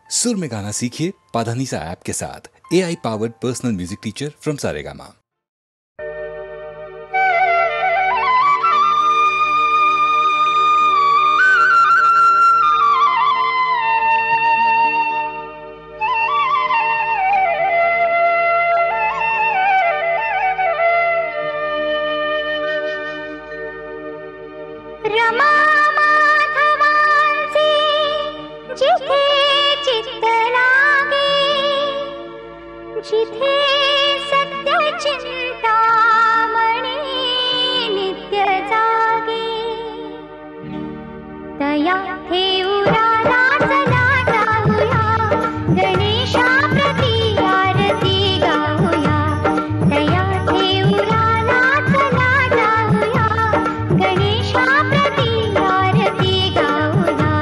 सुर में गाना सीखिए पाधानीसा ऐप के साथ। AI powered personal music teacher from Saregama. जिथे सत्य चिंतामणी नित्य जागे, तया ठेऊराला चला जाऊया, गणेशा प्रति आरती गाऊया। तया ठेऊराला चला जाऊया, गणेशा प्रति आरती गाऊया।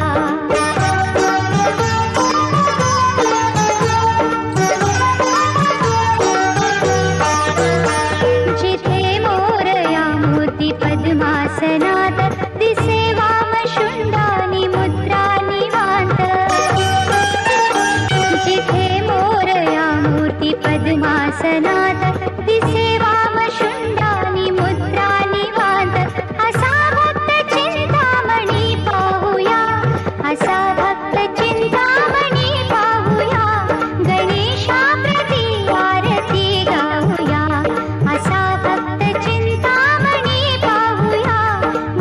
पद्मासनात दिसे वामशुंडानी मुद्रा निवांत, जिथे मोरया मूर्ती पद्मासनात दिसे वामशुंडानी मुद्रा निवांत। असा भक्त चिंतामणी पाहूया, असा भक्त चिंतामणी पाहूया, गणेशा प्रति आरती गाऊया। असा भक्त चिंतामणी पाहूया,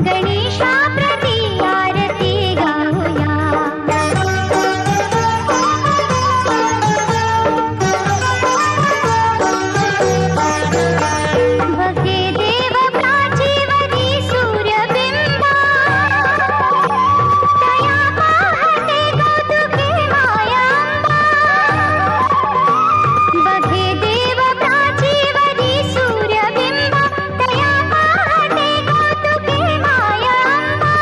गणेशा प्रति आरती गाऊया। बघे देव प्राचीवरी सूर्यबिंबा, तया पाहते कौतुके मायांबा। बघे देव प्राचीवरी सूर्यबिंबा, तया पाहते कौतुके मायांबा।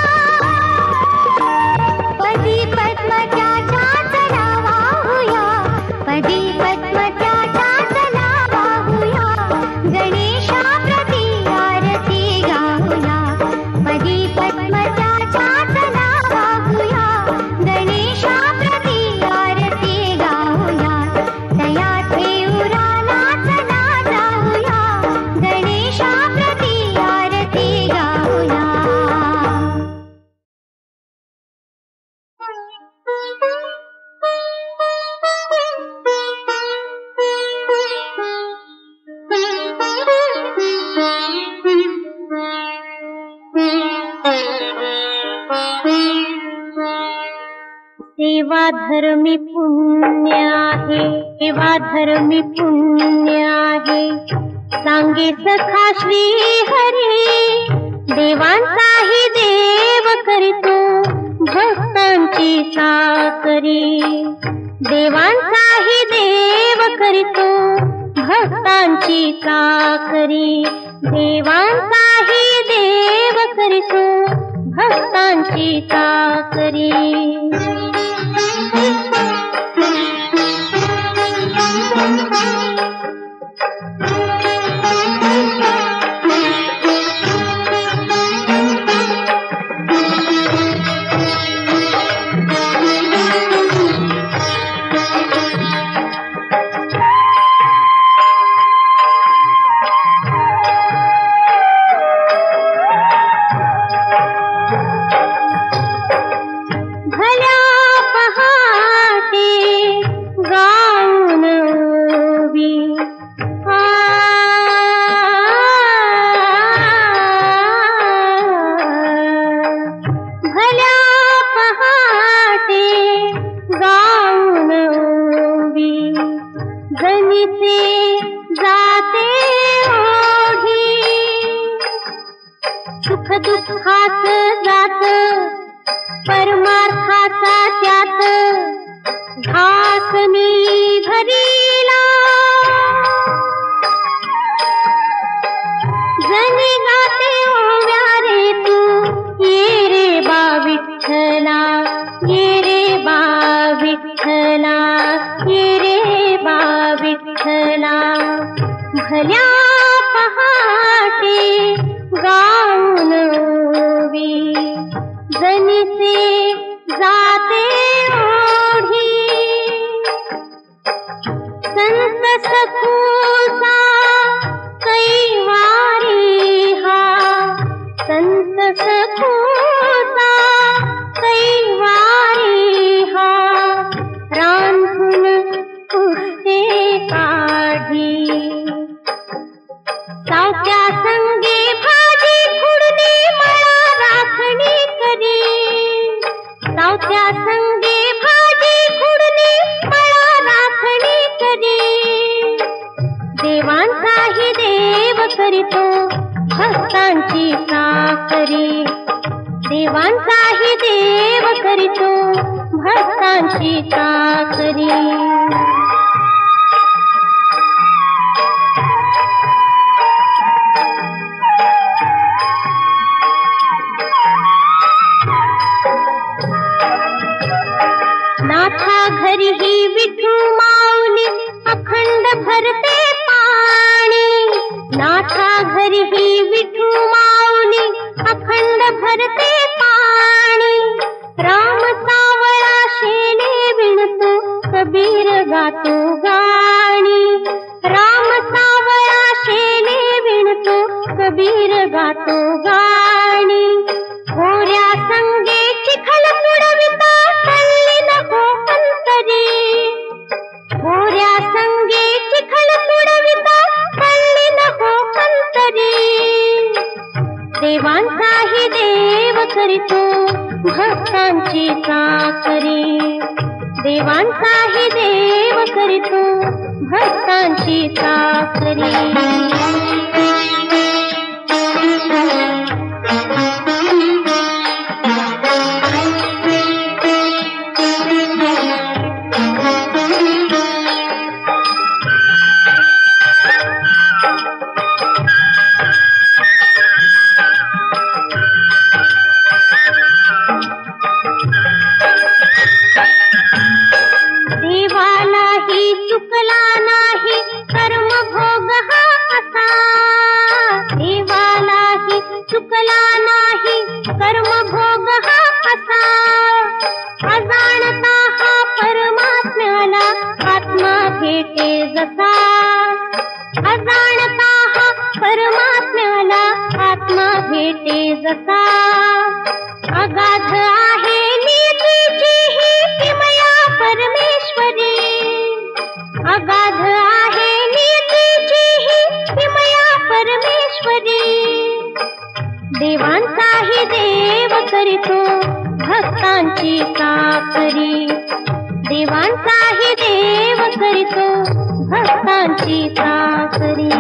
पदी पद्मत्याच्या चला वाहूया, पदी पद्मत्याच्या चला वाहूया, गणेशा प्रति आरती गाऊया। पदी पद्मत्याच्या चला वाहूया, गणेशा प्रति आरती गाऊया। तया ठेऊराला चला जाऊया, गणेशा प्रति आरती गाऊया। सेवा धर्मी पुण्य आहे, सेवा धर्मी पुण्य आहे, सांगे सखा श्री हरी। देवांचाही देव करीतो भक्तांची साकरी, देवांचाही देव करीतो भक्तांची साकरी, देवांचाही देव करीतो भक्तांची साकरी। भल्या पहाटे गाऊन ओवी, भल्या पहाटे गाऊन ओवी, गणिते जाते ओढी। सुख दुःखात जात परमार्थाचा त्यात घासनी भरीला। जनी गाते ओव्या रे तू, ये रे बा विठ्ठला, ये रे बा विठ्ठला, ये रे बा विठ्ठला। भल्या पहाटे गाऊन ओवी, जनीचे जाते ओढी। करीतो भक्तांची चाकरी. देवांचाही देव करीतो भक्तांची चाकरी. नाथा घरी ही विठू माऊली अखंड भरते पाणी. नाथा घरी ही विठू माऊली अखंड भरते पाणी. राम सावळा शेने विणतो कबीर गातो गाणी. राम सावळा शेने विणतो कबीर गातो गाणी. गोऱ्या संगे चिखल पुडविता कळली नको अंतरी. गोऱ्या संगे चिखल पुडविता कळली नको अंतरी. देवांचाही देव करीतो भक्तांची चाकरी. देवांचाही देव करीतो भक्तांची चाकरी. देवालाही चुकला नाही कर्म भोग हा असा. देवालाही चुकला नाही कर्म भोग हा असा. अजाणता हा परमात्म्याला आत्मा भेटे जसा. अजाणता हा परमात्म्याला आत्मा भेटे जसा. अगाध आहे नियतीची ही किमया परमेश्वरी. अगाध आहे नियतीची ही किमया परमेश्वरी. देवांचाही देव करीतो भक्तांची चाकरी. देवांचाही देव करीतो भक्तांची चाकरी.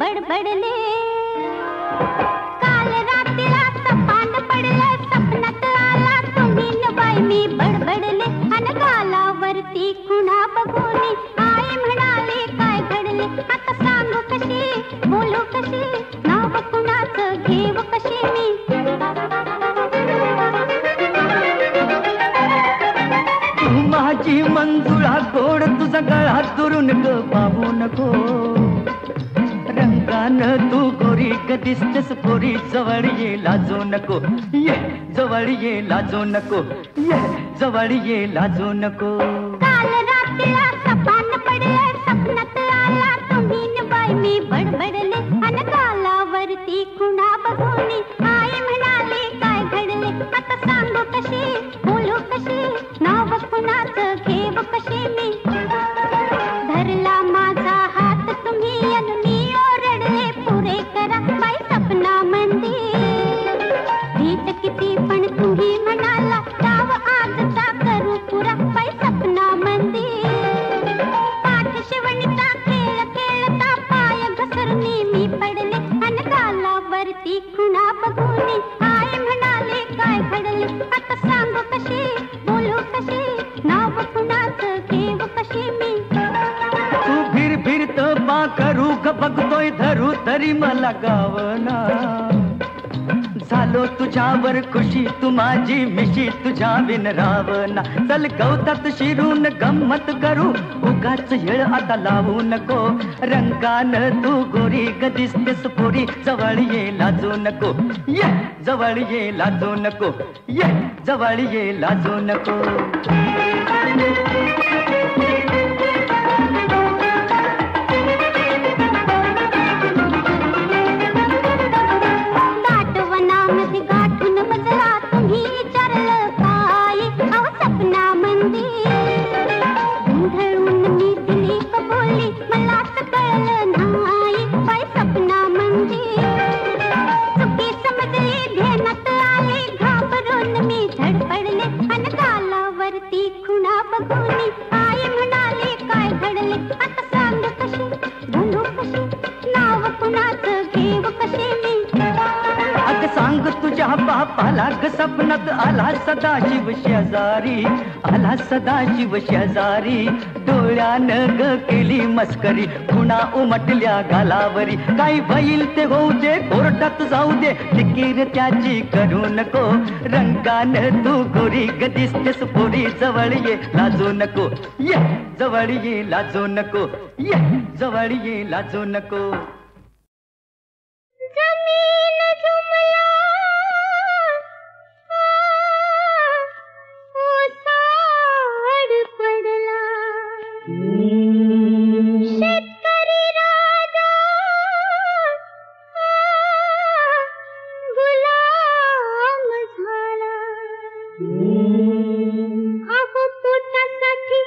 बडबडले काल रात्रीला सपान पडलं सपनात आला तुम्ही न बाई मी बडबडले. अन गालावरती खुणा बघून आई म्हणाले काय घडले. आता सांगू कशी बोलू कशी नाव कुणाचं घेव कशी मी. तू माझी मंजुळा गोड तुझा गळा दुरून ग पाहू नको. रंगानं तू गोरी ग दिसतेस गोरी जवळ ये लाजू नको. ये जवळ ये लाजू नको. ये जवळ ये लाजू नको. काल रात्रीला सपान पडलं सपनात आला तुम्ही न बाई मी बडबडले. अन गालावरती खुणा बघून आई म्हणाले काय घडले. आता सांगू कशी बोलू कशी नाव कुणाचं घेव कशी मी. धरला माझा हात तुम्ही अन मी ओरडले पुरे करा बाई सपना मंदिर. भीत किती पण तुम्ही म्हणाला डाव आजचा करू पुरा बाई सपना मंदिर. पाठ शिवणीचा खेळ खेळता पाय घसरणी मी पडले. अन गालावरती खुणा बघून आई म्हणाले काय घडले. आता सांगू कशी बोलू कशी नाव कुणाचं घेव कशी मी. तू फिर फिरत बा करू ग बघतोय धरू तरी मला गावना. झालो तुझ्यावर खुशी तू माझी मिशी तुझ्या बिन रावना. चल गवतात शिरून गंमत करू उगाच येळ आता लावू नको. रंगानं तू गोरी ग दिसतेस पोरी जवळ ये लाजू नको. ये जवळ ये लाजू नको. ये जवळ ये लाजू नको. गोंधळून मी दिली कबोली मलाच कळलं नाही बाई खुणा बघून आई म्हणाली काय घडले आता सांग कशी बोलू कशी नाव कुणाचं घेऊ कसे मी अग सांग तुझ्या बापाला ग सपनात आला सदाशिव शेजारी आला सदाशिव शेजारी डोळ्यानं ग केली मस्करी खुणा उमटल्या गालावरी काही होईल ते होऊ दे कोर्टात जाऊ दे फिकीर त्याची करू नको रंगानं तू गोरी ग दिसतेस पोरी जवळ ये लाजू नको ये जवळ ये लाजू नको ये जवळ ये लाजू नको जमीन जुमला ओसाड पडला शेतकरी राजा गुलाम झाला अहो पोटासाठी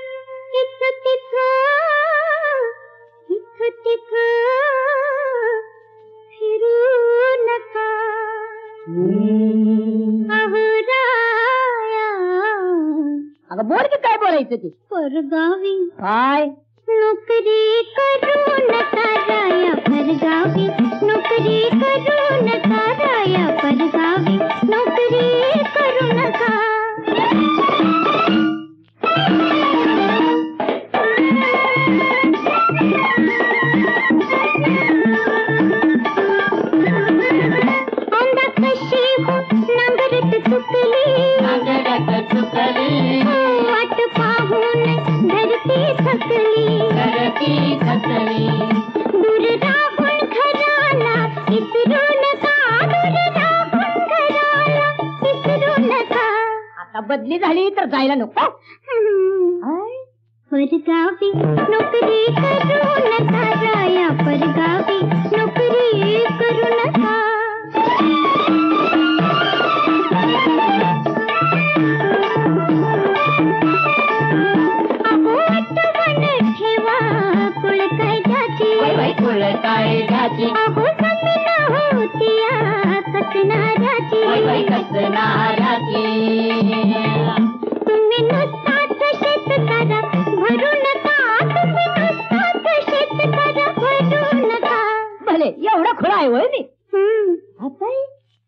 इथं तिथं फिरू नका अहो राया अगं बोल की काय बोलायचं ते परगावी काय नोकरी करू नका राया परगावी नोकरी करू नका राया परगावी नोकरी करू नका वाट पाहून धरती थकली दूर राहून घराला विसरू नका दूर राहून घराला विसरू नका आता बदली झाली तर जायला नको परगावी नोकरी करू नका राया परगावी नोकरी करू नका अहो जमीन होतिया कसनाराची तुम्ही नुसताच शेत करा भरू नका तुम्ही नुसताच शेत करा भरू नका भले एवढा खुळा आहे होय मी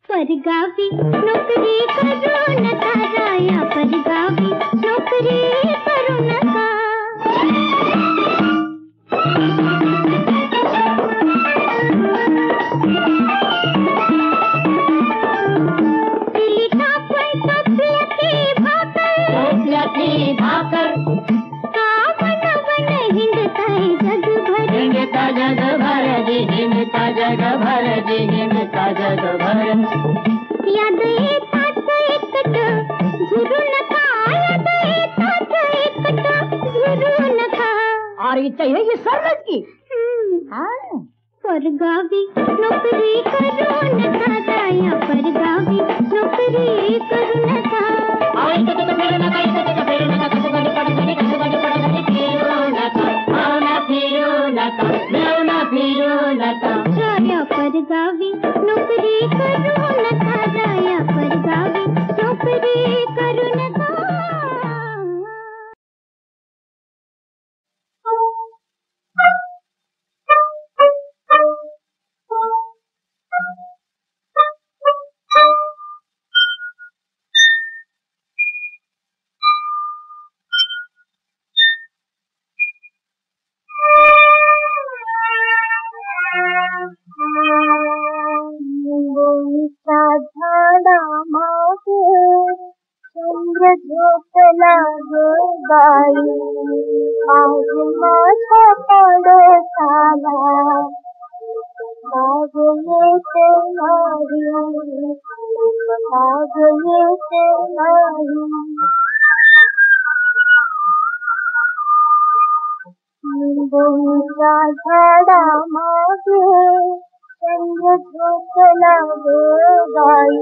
परगावी नोकरी करू नका राया परगावी नोकरी करू नका भाकर हिंडता जग भर याद येतात एकट झुरू नका याद येतात एकट झुरू नका अरे चाहिए सरलच की परगावी नोकरी करू नका राया परगावी नोकरी करू नका राया परगावी नोकरी करू नका राया परगावी नोकरी करू नका चंद्र झोपला बाई आज माझा पडसाला आग येते नाही आग येते नाही निंबोणीच्या झाडामागे चंद्र झोपला बाई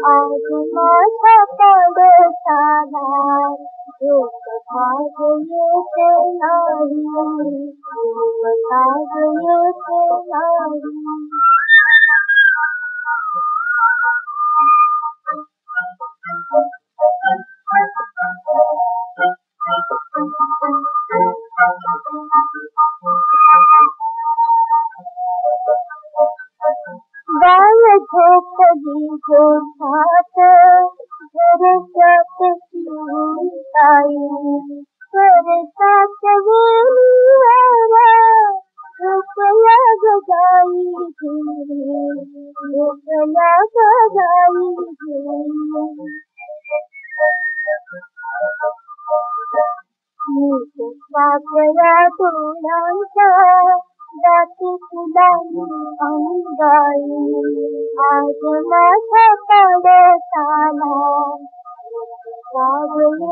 आज माझा पडसाला झोप भाग येते नाही झोप भाग येते नाही करता सवेलियारा रुपया गजाई घेरी रुपया गजाई घेरी नीट पाकळ्या तोंडांच्या दाती फुलांनी अंगाई आज माझा पाडसाला लागले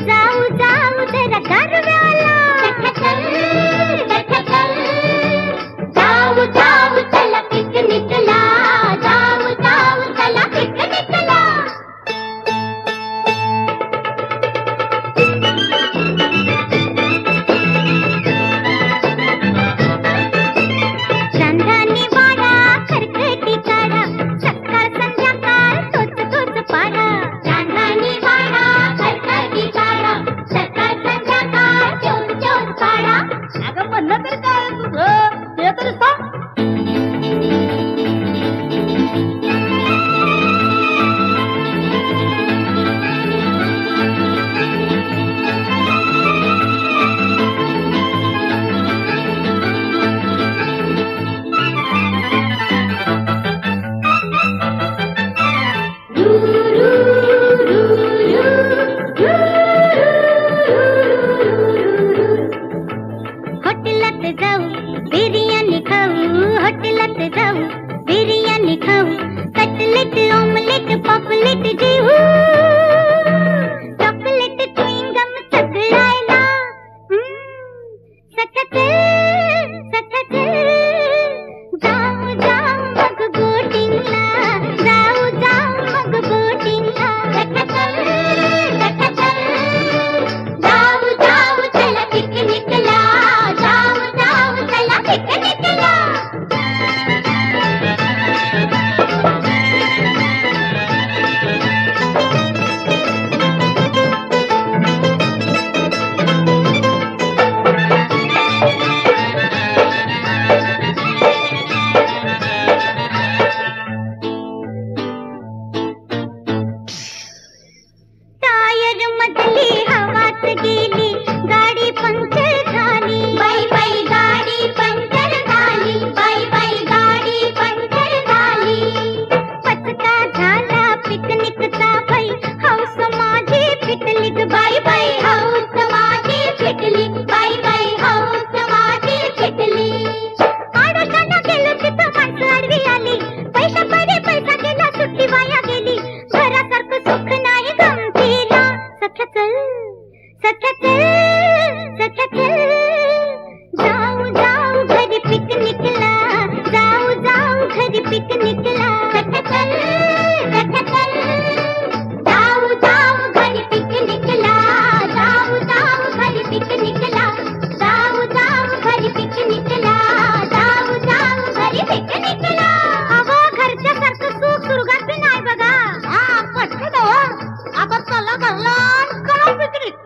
जाऊ जरा गारव्याला खाऊ कटलेट ऑमलेट पॉपलेट जेवू चॉकलेट च्युइंगम चगळायला सखत सखत जाऊ जाऊ मग बोटिंगला जाऊ जाऊ मग बोटिंगला सखत सखत जाऊ जाऊ चला पिकनिकला जाऊ जाऊ चला पिकनिकला टायर मधली हवाच गेली गाडी पंक्चर झाली बाई बाई गाडी पंक्चर झाली बाई बाई गाडी पंक्चर झाली पचका झाला पिकनिकचा बाई हौस माझी पिटली ग बाई बाई हौस माझी पिटली बाई बाई हौस माझी पिटली आडोशाला गेलो तिथं माणसं आडवी आली पैसा पडे पैसा गेला सुट्टी वाया गेली घरासारखं सुख नाही गमतीला सख्या चल सख्या चल सख्या चल जाऊ जाऊ घरी पिकनिकला जाऊ जाऊ घरी पिकनिकला सख्या चल सख्या चल जाऊ जाऊ घरी पिकनिकला जाऊ जाऊ घरी पिकनिकला जाऊ जाऊ घरी पिकनिकला जाऊ जाऊ घरी पिकनिकला अगं घरच्या सारखं सुख सुरुगात बी नाही बघा हा पटकन आता चला घरला करा पिकनिक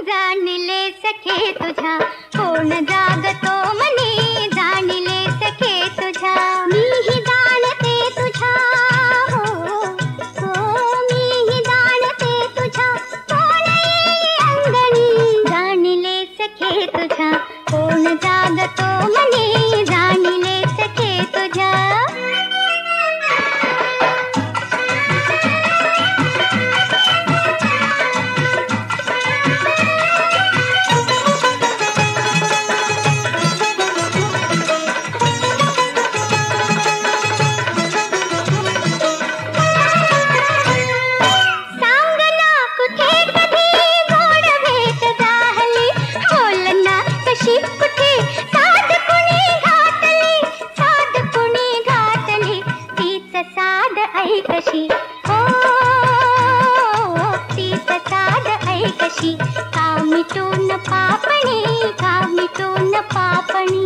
जाणले सखे तुझा कोण जागतो मनी जाणले सखे तुझा मीही जाणते तुझा हो मीही जाणते तुझा कोण अंगणी जाणले सखे तुझा कोण जागतो मनी जाणले सखे तुझा कशी हो तीच साध ऐ कशी का मिटून पापणी का मिटून पापणी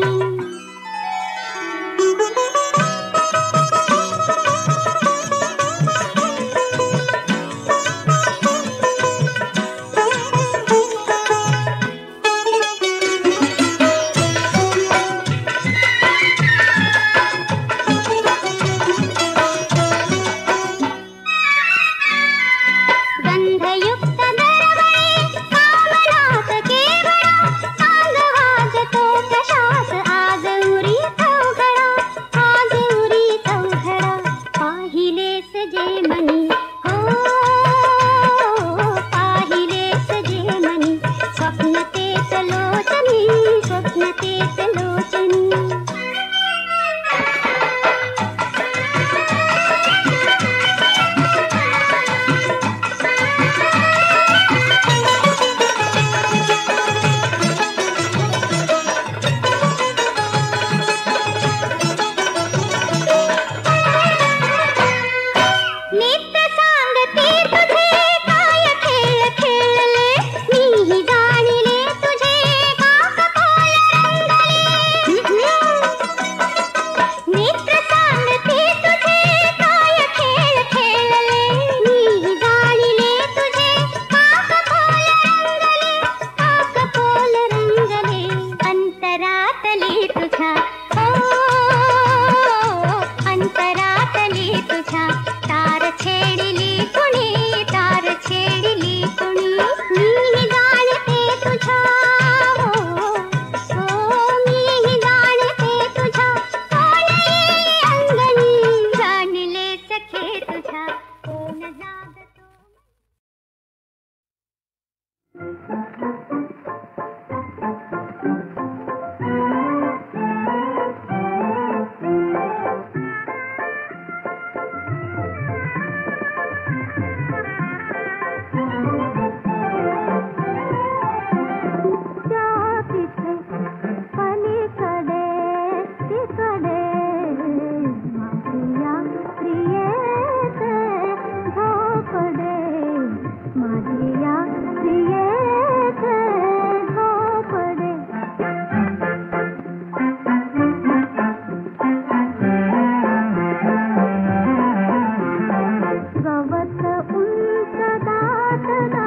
गवत उंच दाट